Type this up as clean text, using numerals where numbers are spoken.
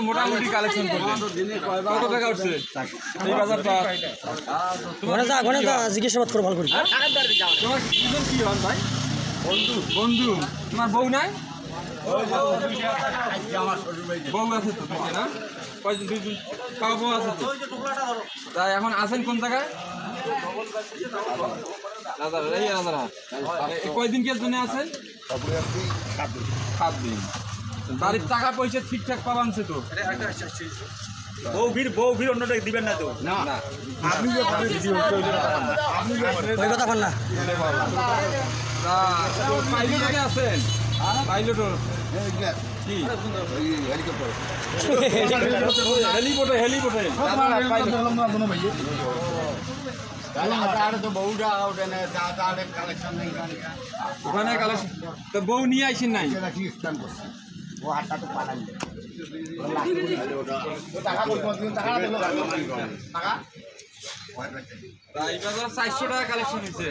মোটামুটি কালেকশন কত টাকা উঠছে এই বাজারটা? জিজ্ঞাসাবাদ করে ভালো করি। তোমার দুজন কি হন ভাই? বন্ধু। বন্ধু, তোমার বউ নাই? বউ আছে তো তোমার না? কয়জন? দুজন কাউ বউ আছে তো? তাই এখন আছেন কোন জায়গায়? কয়দিন কে জন্য আছেন? 7 দিন। বাড়ির টাকা পয়সা ঠিকঠাক পাবান সে তো? বউ ভিড় অন্যটা দিবেন না তো? না, ওই কথা বল না। পাইলটে আছেন? পাইলট কি হেলিপোর্টে? হেলিপোর্টে ওখানে কালেকশন তো বউ নিয়ে আইসেন নাই? টাকা 400 টাকা কালেকশন হয়েছে।